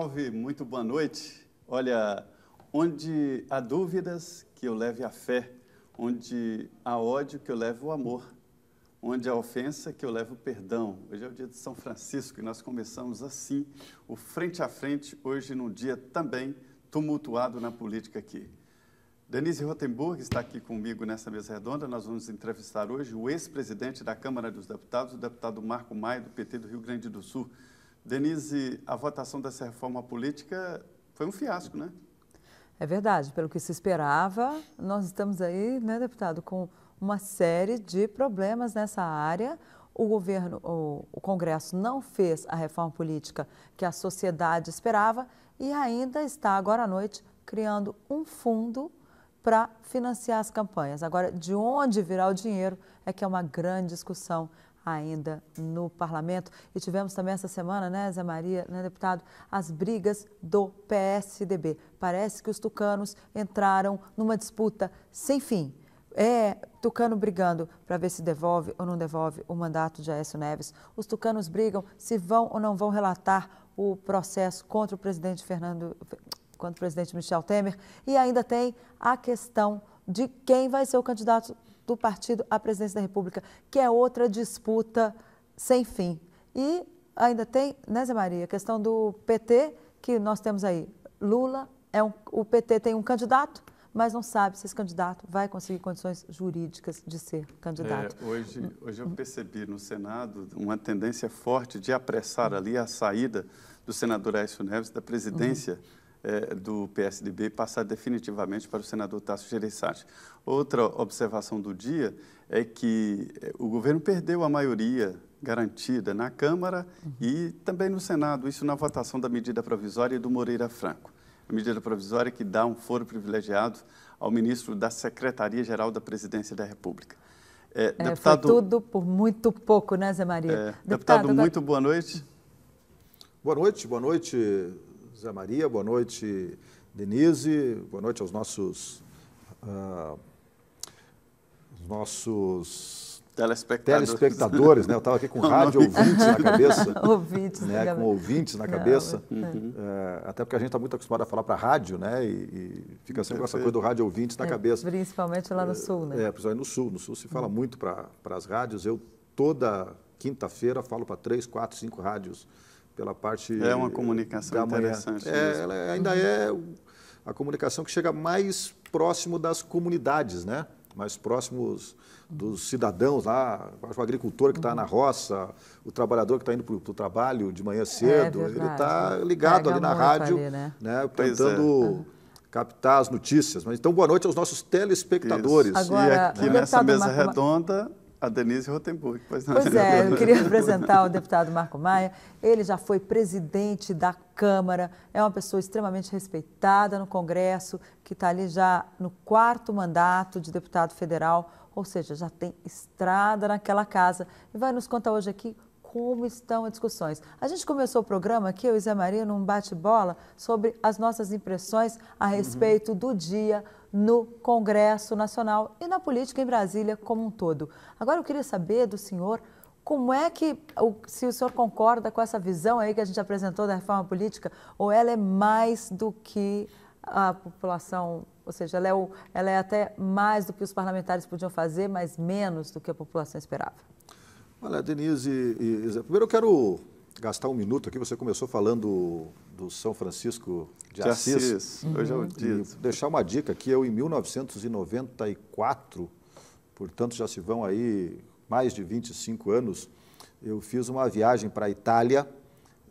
salve, muito boa noite. Olha, onde há dúvidas, que eu leve a fé. Onde há ódio, que eu leve o amor. Onde há ofensa, que eu levo o perdão. Hoje é o dia de São Francisco e nós começamos assim, o Frente a Frente, hoje num dia também tumultuado na política aqui. Denise Rotenburg está aqui comigo nessa mesa redonda. Nós vamos entrevistar hoje o ex-presidente da Câmara dos Deputados, o deputado Marco Maia, do PT do Rio Grande do Sul. Denise, a votação dessa reforma política foi um fiasco, né? É verdade, pelo que se esperava, nós estamos aí, né, deputado, com uma série de problemas nessa área. O governo, o Congresso não fez a reforma política que a sociedade esperava e ainda está agora à noite criando um fundo para financiar as campanhas. Agora, de onde virá o dinheiro é que é uma grande discussão ainda no parlamento. E tivemos também essa semana, né, Zé Maria, né, deputado, as brigas do PSDB. Parece que os tucanos entraram numa disputa sem fim. Tucano brigando para ver se devolve ou não devolve o mandato de Aécio Neves. Os tucanos brigam se vão ou não vão relatar o processo contra o presidente Michel Temer. E ainda tem a questão de quem vai ser o candidato do partido à presidência da República, que é outra disputa sem fim. E ainda tem, né, Zé Maria, a questão do PT, que nós temos aí. Lula, o PT tem um candidato, mas não sabe se esse candidato vai conseguir condições jurídicas de ser candidato. Hoje eu percebi no Senado uma tendência forte de apressar ali a saída do senador Aécio Neves da presidência do PSDB e passar definitivamente para o senador Tasso Gereissati. Outra observação do dia é que o governo perdeu a maioria garantida na Câmara e também no Senado, isso na votação da medida provisória do Moreira Franco. A medida provisória que dá um foro privilegiado ao ministro da Secretaria-Geral da Presidência da República. Deputado, foi tudo por muito pouco, né, Zé Maria? Deputado, muito boa noite. Boa noite, Zé Maria, boa noite, Denise, boa noite aos nossos telespectadores, né? Eu estava aqui com rádio ouvintes na cabeça. Com ouvintes na cabeça. Até porque a gente está muito acostumado a falar para rádio, né? E fica sempre com essa coisa do rádio ouvintes na cabeça. Principalmente lá no Sul, né? Principalmente no Sul. No Sul se fala muito para as rádios. Eu, toda quinta-feira, falo para 3, 4, 5 rádios pela parte É uma comunicação interessante. Ela ainda é a comunicação que chega mais próximo das comunidades, né? Mais próximos dos cidadãos lá, o agricultor que está na roça, o trabalhador que está indo para o trabalho de manhã cedo, ele está ligado ali na rádio, ali, né? Tentando captar as notícias. Mas, então, boa noite aos nossos telespectadores. Agora, e aqui nessa mesa redonda, a Denise Rotenburg. Pois eu queria apresentar o deputado Marco Maia. Ele já foi presidente da Câmara, é uma pessoa extremamente respeitada no Congresso, que está ali já no 4º mandato de deputado federal, ou seja, já tem estrada naquela casa. E vai nos contar hoje aqui como estão as discussões. A gente começou o programa aqui, eu e Zé Maria, num bate-bola sobre as nossas impressões a respeito do dia no Congresso Nacional e na política em Brasília como um todo. Agora eu queria saber do senhor como é que, se o senhor concorda com essa visão aí que a gente apresentou da reforma política, ou ela é mais do que a população, ou seja, ela é até mais do que os parlamentares podiam fazer, mas menos do que a população esperava? Olha, Denise e Zé, primeiro eu quero gastar um minuto aqui, você começou falando do São Francisco de Assis. Hoje é o dia. Deixar uma dica aqui, eu em 1994, portanto já se vão aí mais de 25 anos, eu fiz uma viagem para a Itália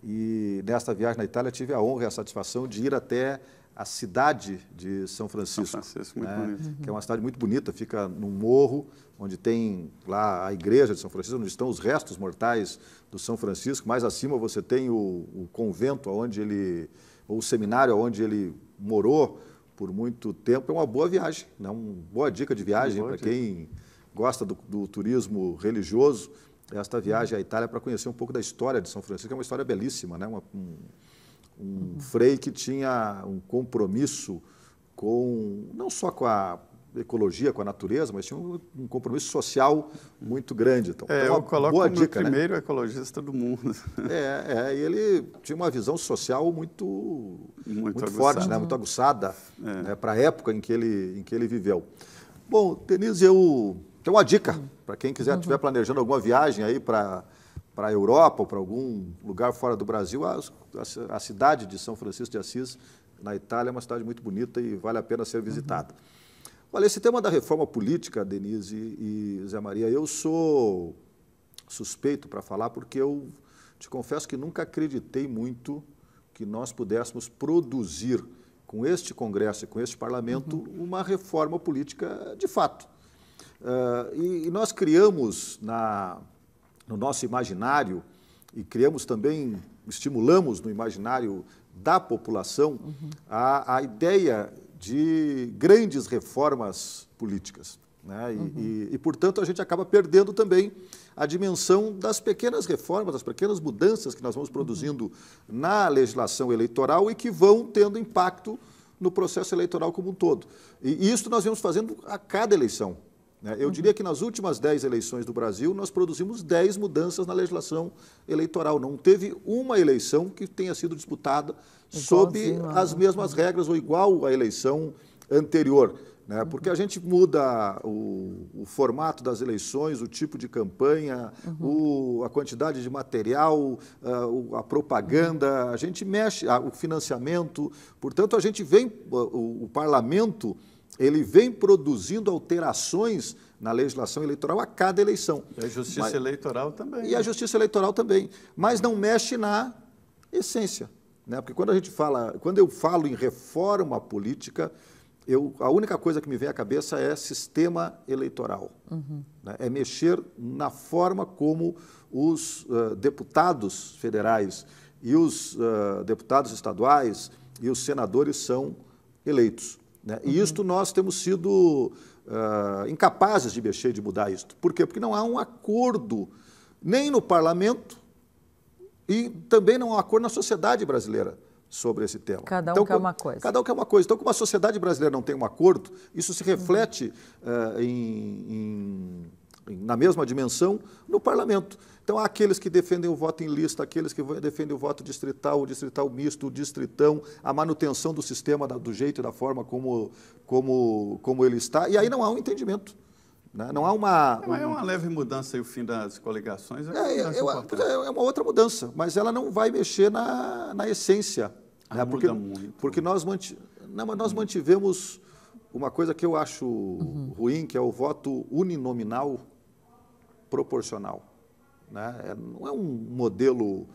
e nesta viagem na Itália tive a honra e a satisfação de ir até a cidade de São Francisco. São Francisco, muito bonito. Que é uma cidade muito bonita, fica num morro, onde tem lá a igreja de São Francisco, onde estão os restos mortais do São Francisco. Mais acima você tem o convento, ou o seminário onde ele morou por muito tempo. É uma boa viagem, né? Uma boa dica de viagem para quem gosta do turismo religioso. Esta viagem à Itália para conhecer um pouco da história de São Francisco. É uma história belíssima, né? Um frei que tinha um compromisso não só com a ecologia com a natureza, mas tinha um compromisso social muito grande. Então, eu coloco boa como dica, o primeiro ecologista do mundo. E ele tinha uma visão social muito forte, né? Muito aguçada, né? Para a época em que ele viveu. Bom, Denise, eu tenho uma dica para quem estiver planejando alguma viagem aí para a Europa ou para algum lugar fora do Brasil. A cidade de São Francisco de Assis, na Itália, é uma cidade muito bonita e vale a pena ser visitada. Olha, esse tema da reforma política, Denise e Zé Maria, eu sou suspeito para falar porque eu te confesso que nunca acreditei muito que nós pudéssemos produzir com este Congresso e com este Parlamento uma reforma política de fato. E nós criamos no nosso imaginário e criamos também, estimulamos no imaginário da população a ideia de grandes reformas políticas, né? E, portanto, a gente acaba perdendo também a dimensão das pequenas reformas, das pequenas mudanças que nós vamos produzindo na legislação eleitoral e que vão tendo impacto no processo eleitoral como um todo. E isso nós vamos fazendo a cada eleição, né? Eu diria que nas últimas 10 eleições do Brasil, nós produzimos 10 mudanças na legislação eleitoral. Não teve uma eleição que tenha sido disputada sob as mesmas regras ou igual à eleição anterior, né? Porque a gente muda o formato das eleições, o tipo de campanha, a quantidade de material, a propaganda, a gente mexe, o financiamento. Portanto, a gente vem, o parlamento, ele vem produzindo alterações na legislação eleitoral a cada eleição. E a justiça eleitoral também. E a justiça eleitoral também, mas não mexe na essência, né? Porque quando eu falo em reforma política, a única coisa que me vem à cabeça é sistema eleitoral, né? É mexer na forma como os deputados federais e os deputados estaduais e os senadores são eleitos, né? E isto nós temos sido incapazes de mexer, de mudar isto. Por quê? Porque não há um acordo nem no parlamento e também não há um acordo na sociedade brasileira sobre esse tema. Cada um quer uma coisa. Cada um quer uma coisa. Então, como a sociedade brasileira não tem um acordo, isso se reflete na mesma dimensão no parlamento. Então, há aqueles que defendem o voto em lista, aqueles que defendem o voto distrital, o distrital misto, o distritão, a manutenção do sistema do jeito e da forma como ele está, e aí não há um entendimento, né? Não há uma... É uma leve mudança e o fim das coligações é uma outra mudança, mas ela não vai mexer na essência, né? Muda muito. Porque nós mantivemos uma coisa que eu acho ruim, que é o voto uninominal proporcional, né? Não é um modelo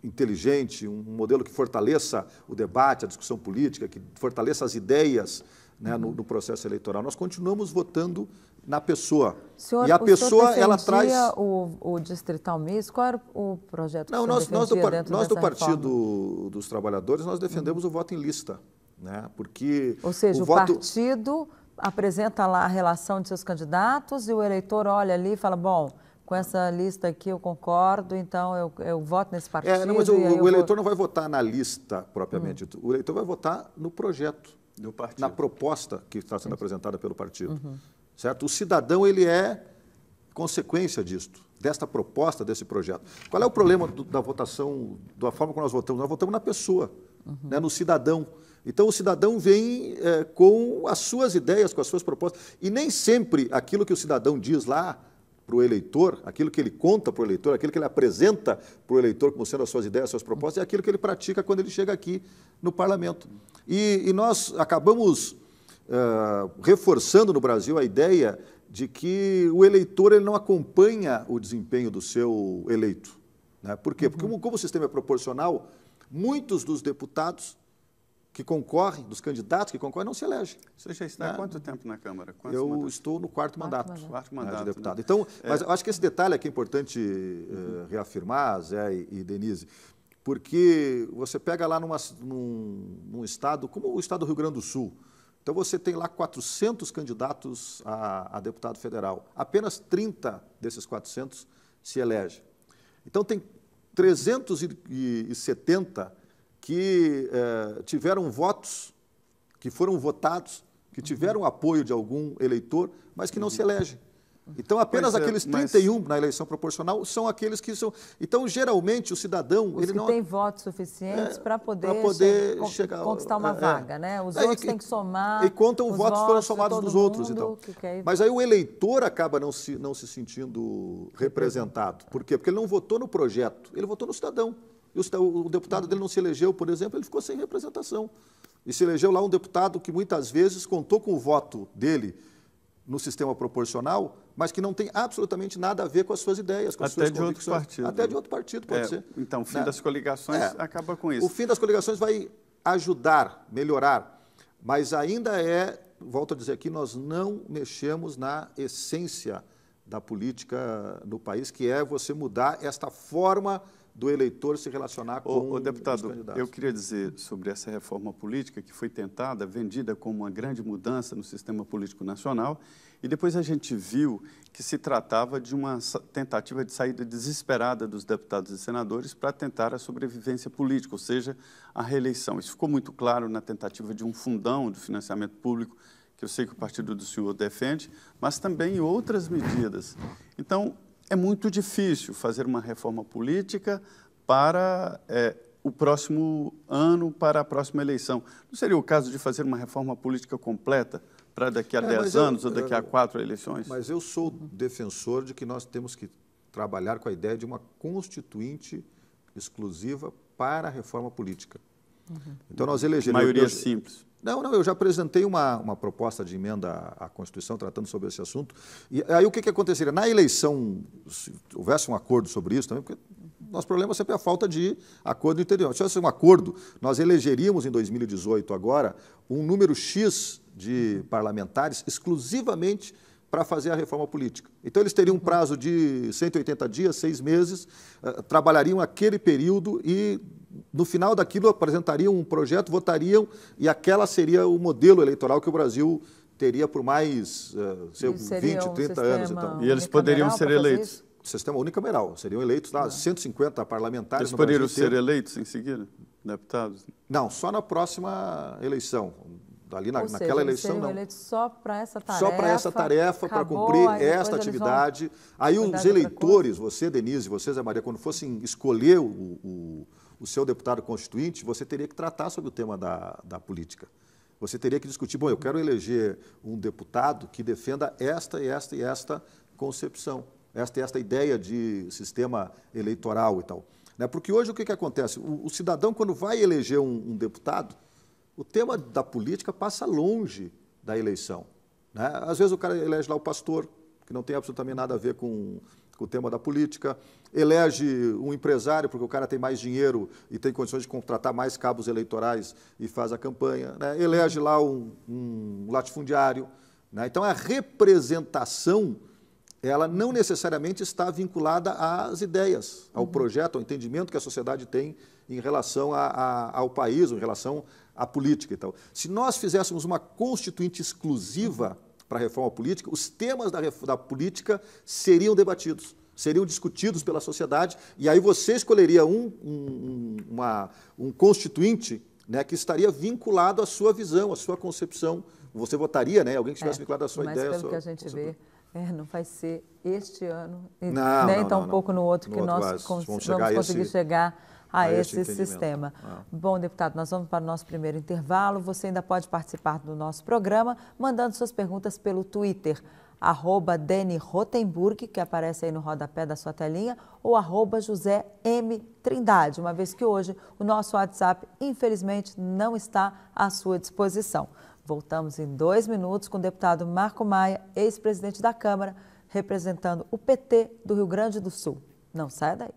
inteligente, um modelo que fortaleça o debate, a discussão política, que fortaleça as ideias, né, no processo eleitoral. Nós continuamos votando na pessoa. E a pessoa, ela traz... o distrital misto? Qual era o projeto que nós do Partido dos Trabalhadores, nós defendemos o voto em lista, né? Porque ou seja, o partido apresenta lá a relação de seus candidatos e o eleitor olha ali e fala, bom, com essa lista aqui eu concordo, então eu voto nesse partido. Mas o eleitor não vai votar na lista propriamente, o eleitor vai votar no projeto, do partido, na proposta que está sendo apresentada pelo partido. Certo? O cidadão, ele é consequência disto, desta proposta, desse projeto. Qual é o problema da votação, da forma como nós votamos? Nós votamos na pessoa, né, no cidadão. Então, o cidadão vem com as suas ideias, com as suas propostas, e nem sempre aquilo que o cidadão diz lá para o eleitor, aquilo que ele conta para o eleitor, aquilo que ele apresenta para o eleitor como sendo as suas ideias, as suas propostas, é aquilo que ele pratica quando ele chega aqui no parlamento. E nós acabamos reforçando no Brasil a ideia de que o eleitor ele não acompanha o desempenho do seu eleito, né? Por quê? Porque como o sistema é proporcional, muitos dos deputados que concorrem, dos candidatos que concorrem, não se elegem. Você já está há quanto tempo na Câmara? Eu estou no quarto mandato de deputado. Né? Então, mas eu acho que esse detalhe aqui é importante reafirmar, Zé e Denise, porque você pega lá num estado, como o estado do Rio Grande do Sul, então você tem lá 400 candidatos a deputado federal, apenas 30 desses 400 se elegem. Então tem 370 que tiveram votos, que foram votados, que tiveram apoio de algum eleitor, mas que não se elegem. Então, apenas Pois é, aqueles mas- 31 na eleição proporcional são aqueles que são... Então, geralmente, o cidadão... Os ele que não têm votos suficientes para poder, chegar... conquistar uma vaga, né? Os outros têm que somar. E contam os votos que foram de somados todo dos outros. mundo Então. que quer ir. Mas aí o eleitor acaba não se sentindo representado. Por quê? Porque ele não votou no projeto, ele votou no cidadão. E o deputado dele não se elegeu, por exemplo, ele ficou sem representação. E se elegeu lá um deputado que muitas vezes contou com o voto dele no sistema proporcional, mas que não tem absolutamente nada a ver com as suas ideias, com as suas Até de outro convicções. partido. Até de outro partido, pode ser. Então, o fim Né? das coligações acaba com isso. O fim das coligações vai ajudar, melhorar, mas ainda volto a dizer aqui, nós não mexemos na essência da política no país, que é você mudar esta forma do eleitor se relacionar com Ô, deputado, os candidatos. eu queria dizer sobre essa reforma política que foi tentada, vendida como uma grande mudança no sistema político nacional, e depois a gente viu que se tratava de uma tentativa de saída desesperada dos deputados e senadores para tentar a sobrevivência política, ou seja, a reeleição. Isso ficou muito claro na tentativa de um fundão de financiamento público, que eu sei que o partido do senhor defende, mas também em outras medidas. Então, é muito difícil fazer uma reforma política para o próximo ano, para a próxima eleição. Não seria o caso de fazer uma reforma política completa para daqui a 10 anos ou daqui a 4 eleições? Mas eu sou defensor de que nós temos que trabalhar com a ideia de uma constituinte exclusiva para a reforma política. Então, nós elegeremos... Maioria simples. Não, eu já apresentei uma proposta de emenda à Constituição tratando sobre esse assunto. E aí o que aconteceria? Na eleição, se houvesse um acordo sobre isso também, porque nosso problema sempre é a falta de acordo interior. Se houvesse um acordo, nós elegeríamos em 2018 agora um número X de parlamentares exclusivamente para fazer a reforma política. Então, eles teriam um prazo de 180 dias, 6 meses, trabalhariam aquele período e, no final daquilo, apresentariam um projeto, votariam, e aquela seria o modelo eleitoral que o Brasil teria por mais 20, 30 anos. Então. E eles poderiam ser eleitos? Sistema unicameral. Seriam eleitos lá 150 parlamentares. Eles poderiam ser eleitos em seguida, deputados? Não, só na próxima eleição. Ali naquela eleição, não. Eleitos só para essa tarefa. Só para essa tarefa, para cumprir esta atividade. Aí os eleitores, você, Denise, você, Zé Maria, quando fossem escolher o seu deputado constituinte, você teria que tratar sobre o tema da política. Você teria que discutir, bom, eu quero eleger um deputado que defenda esta e esta e esta concepção, esta e esta ideia de sistema eleitoral e tal. Porque hoje o que acontece? O cidadão, quando vai eleger um deputado, o tema da política passa longe da eleição. Às vezes o cara elege lá o pastor, que não tem absolutamente nada a ver com o tema da política, elege um empresário, porque o cara tem mais dinheiro e tem condições de contratar mais cabos eleitorais e faz a campanha, elege lá um latifundiário. Então, a representação, ela não necessariamente está vinculada às ideias, ao projeto, ao entendimento que a sociedade tem em relação ao país, em relação à política e tal. Se nós fizéssemos uma constituinte exclusiva para a reforma política, os temas da política seriam debatidos, seriam discutidos pela sociedade, e aí você escolheria um constituinte, que estaria vinculado à sua visão, à sua concepção. Você votaria, alguém que estivesse vinculado à sua ideia. Mas pelo que a gente vê, não vai ser este ano, não, nem tampouco no outro, que nós vamos conseguir chegar a esse sistema. Bom, deputado, nós vamos para o nosso primeiro intervalo. Você ainda pode participar do nosso programa mandando suas perguntas pelo Twitter, @DeniRotenburg, que aparece aí no rodapé da sua telinha, ou @JoséMTrindade, uma vez que hoje o nosso WhatsApp, infelizmente, não está à sua disposição. Voltamos em 2 minutos com o deputado Marco Maia, ex-presidente da Câmara, representando o PT do Rio Grande do Sul. Não saia daí.